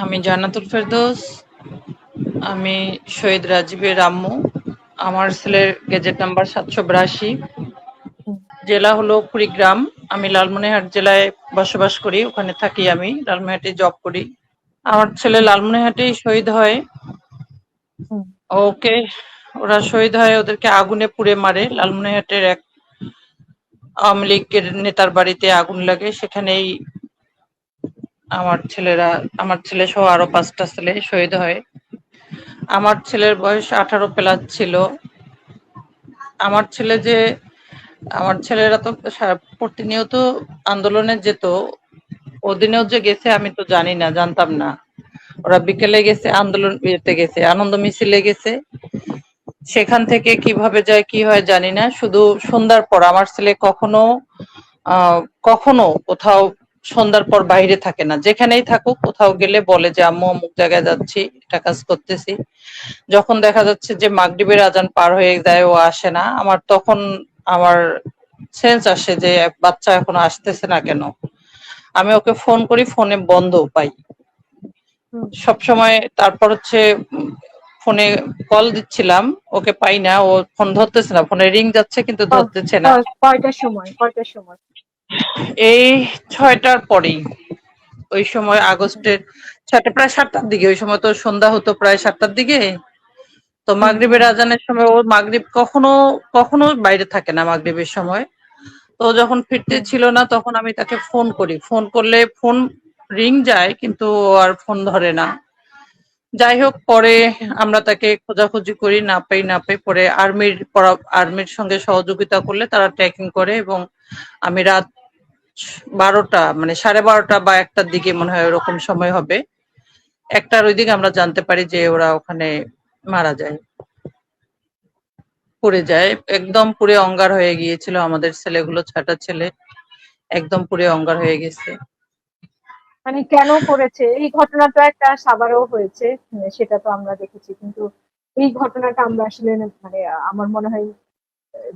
আমি জান্নাতুল ফেরদৌস। আমি শহীদ রাজীবের আম্মু। আমার ছেলের গেজেট নাম্বার 782। হুম, জেলা হলো কুড়িগ্রাম। আমি লালমনিরহাট জেলায় বসবাস করি, ওখানে থাকি। আমি লালমনিরহাটে জব করি। আমার ছেলে হুম, লালমনিরহাটেই শহীদ হয়। হুম, ওকে, ওরা শহীদ হয়, ওদেরকে আগুনে পুড়ে মারে। লালমনিরহাটের এক আওয়ামী লীগের নেতার বাড়িতে আগুন লাগে, সেখানেই আমার ছেলে সহ আরো 5টা ছেলে শহীদ হয়। আমার ছেলের বয়স 18 প্লাস ছিল। আমার ছেলে যে আমার ছেলেরা তো প্রতিনিয়ত আন্দোলনে যেত। ওদিনেও যে গেছে আমি তো জানি না, জানতাম না। ওরা বিকেলে গেছে, আন্দোলন ইয়েতে গেছে, আনন্দ মিছিলে গেছে। সেখান থেকে কিভাবে যায় কি হয় জানি না। শুধু সন্ধ্যার পর আমার ছেলে কখনো আহ কখনো কোথাও সন্ধ্যার পর বাইরে থাকে না। যেখানেই থাকুক, কোথাও গেলে বলে যে আম্মু অমুক জায়গায় যাচ্ছি, এটা কাজ করতেছি। যখন দেখা যাচ্ছে যে মাগরিবের আজান পার হয়ে যায়, ও আসে না, আমার তখন আমার সেন্স আসে যে বাচ্চা এখনো আসতেছে না কেন। আমি ওকে ফোন করি, ফোনে বন্ধ পাই হুম। সবসময়। তারপর হচ্ছে ফোনে কল দিচ্ছিলাম, ওকে পাই না, ও ফোন ধরতেছে না, ফোনে রিং যাচ্ছে কিন্তু ধরতেছে না। কয়টার সময়? এই 6টার পরেই, ওই সময় হুম, আগস্টের 6টা, প্রায় 7টার দিকে। ওই সময় তো সন্ধ্যা হতো প্রায় 7টার দিকে। তো হুম, হুম, মাগরিবের আজানের সময় ও মাগরিব কখনো কখনো বাইরে থাকে না মাগরিবের সময়। তো যখন ফিরতে হুম, ছিল না, তখন আমি তাকে ফোন করি। ফোন করলে ফোন রিং যায় কিন্তু ও আর ফোন ধরে না। যাই হোক, পরে হুম, আমরা তাকে খোঁজাখুঁজি করি, না পাই। পরে আর্মির সঙ্গে সহযোগিতা করলে তারা ট্র্যাকিং করে, এবং আমি রাত 12টা, মানে 12:30 বা 1টার দিকে মনে হয় ওরকম সময় হবে, 1টার ওই দিকে আমরা জানতে পারি যে ওরা ওখানে মারা যায়, পুড়ে যায়। একদম পুড়ে অঙ্গার হয়ে গিয়েছিল আমাদের ছেলেগুলো, 6টা ছেলে একদম পুড়ে অঙ্গার হয়ে গেছে। মানে কেন করেছে এই ঘটনাটা একটা সাভারেও হয়েছে, সেটা তো আমরা দেখেছি, কিন্তু এই ঘটনাটা আমরা আসলে মানে আমার মনে হয়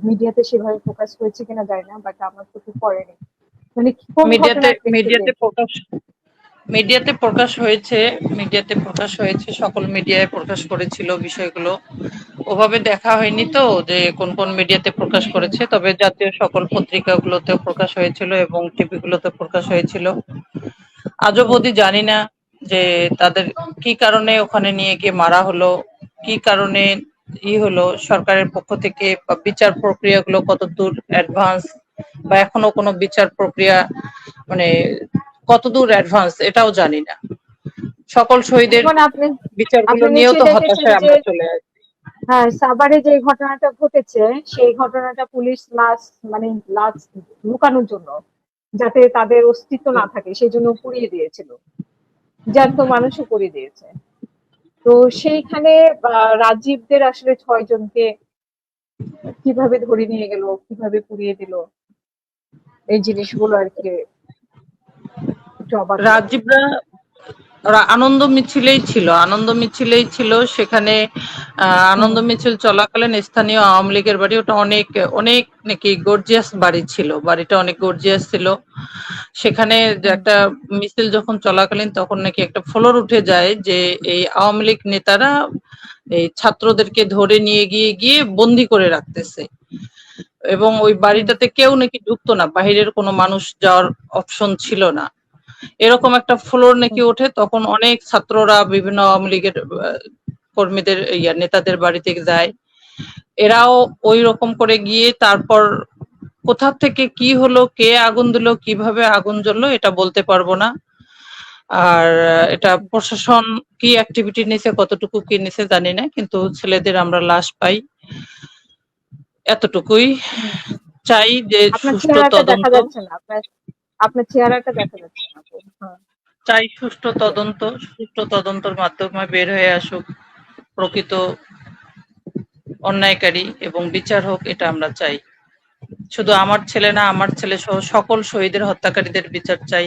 মিডিয়াতে সেভাবে ফোকাস হয়েছে কিনা জানি না, বাট আমার চোখে পড়েনি। মানে কোন মিডিয়াতে ঘটনার প্রেক্ষিতে? মিডিয়াতে প্রকাশ মিডিয়াতে প্রকাশ হয়েছে। সকল মিডিয়ায় প্রকাশ করেছিল বিষয়গুলো। ওভাবে দেখা হয়নি তো, যে কোন কোন মিডিয়াতে প্রকাশ হুম, হুম, করেছে, তবে জাতীয় সকল পত্রিকাগুলোতেও প্রকাশ হয়েছিল এবং টিভি গুলোতে প্রকাশ হয়েছিল। আজও হুম, অবধি জানি না যে তাদের কি কারণে ওখানে নিয়ে গিয়ে মারা হলো, কি কারণে হলো। সরকারের পক্ষ থেকে বা বিচার প্রক্রিয়াগুলো কত দূর অ্যাডভান্স, বা এখনো কোনো বিচার প্রক্রিয়া মানে কতদূর অ্যাডভান্স, এটাও জানি না। সকল শহীদের যেমন আপনি বিচারগুলো আপনি নিয়েও তো নিশ্চয়ই দেখেছেন হতাশায় যে আমরা চলে আসি। হ্যাঁ, সাভারে যে ঘটনাটা ঘটেছে, সেই ঘটনাটা পুলিশ লাশ মানে লাশ লুকানোর জন্য, যাতে তাদের অস্তিত্ব না থাকে সেই জন্য পুড়িয়ে দিয়েছিল, জ্যান্ত মানুষও পুড়িয়ে দিয়েছে। তো সেইখানে রাজীবদের আসলে 6 জনকে কিভাবে ধরে নিয়ে গেল, কিভাবে পুড়িয়ে দিল, এই জিনিসগুলো আর কি একটু অবাক লাগে। রাজীবরা ওরা আনন্দ মিছিলেই ছিল সেখানে। হুম, আনন্দ মিছিল চলাকালীন স্থানীয় আওয়ামী লীগের বাড়ি, ওটা অনেক অনেক নাকি গর্জিয়াস বাড়ি ছিল, বাড়িটা অনেক গর্জিয়াস ছিল। সেখানে যে হুম, একটা মিছিল যখন চলাকালীন, তখন নাকি একটা ফ্লোর উঠে যায় যে এই আওয়ামী লীগ নেতারা এই ছাত্রদেরকে ধরে নিয়ে গিয়ে বন্দি করে রাখতেছে, এবং ওই হুম, বাড়িটাতে কেউ নাকি ঢুকতো না, বাহিরের কোনো মানুষ যাওয়ার অপশন ছিল না। এরকম একটা ফ্লোর নাকি হুম, ওঠে, তখন অনেক ছাত্ররা বিভিন্ন আওয়ামী লীগের কর্মীদের নেতাদের বাড়িতে যায়। এরাও ওই রকম করে গিয়ে তারপর কোথা থেকে কি হলো, কে আগুন দিল, কিভাবে আগুন জ্বললো, এটা বলতে পারবো না। আর এটা প্রশাসন কি অ্যাক্টিভিটি নিছে, কতটুকু কি নিছে জানি না, কিন্তু ছেলেদের আমরা লাশ পাই, এতটুকুই। হুম, হুম। চাই যে আপনার সুষ্ঠু চেহারাটা দেখা তদন্ত। যাচ্ছে না, আপনার আপনার চেহারাটা দেখা যাচ্ছে না তো। হ্যাঁ, চাই সুষ্ঠু তদন্তর মাধ্যমে বের হয়ে আসুক প্রকৃত অন্যায়কারী, এবং বিচার হোক, এটা আমরা চাই। শুধু আমার ছেলে না, আমার ছেলে সহ সকল শহীদের হত্যাকারীদের বিচার চাই,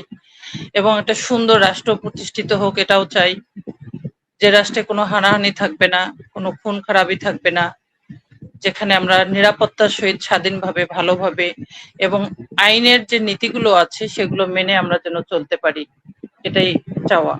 এবং একটা সুন্দর রাষ্ট্র প্রতিষ্ঠিত হোক, এটাও চাই। যে রাষ্ট্রে কোনো হানাহানি থাকবে না, কোনো খুন খারাপি থাকবে না, যেখানে আমরা নিরাপত্তার সহিত স্বাধীনভাবে ভালোভাবে এবং আইনের যে নীতিগুলো আছে সেগুলো মেনে আমরা যেন চলতে পারি, এটাই চাওয়া।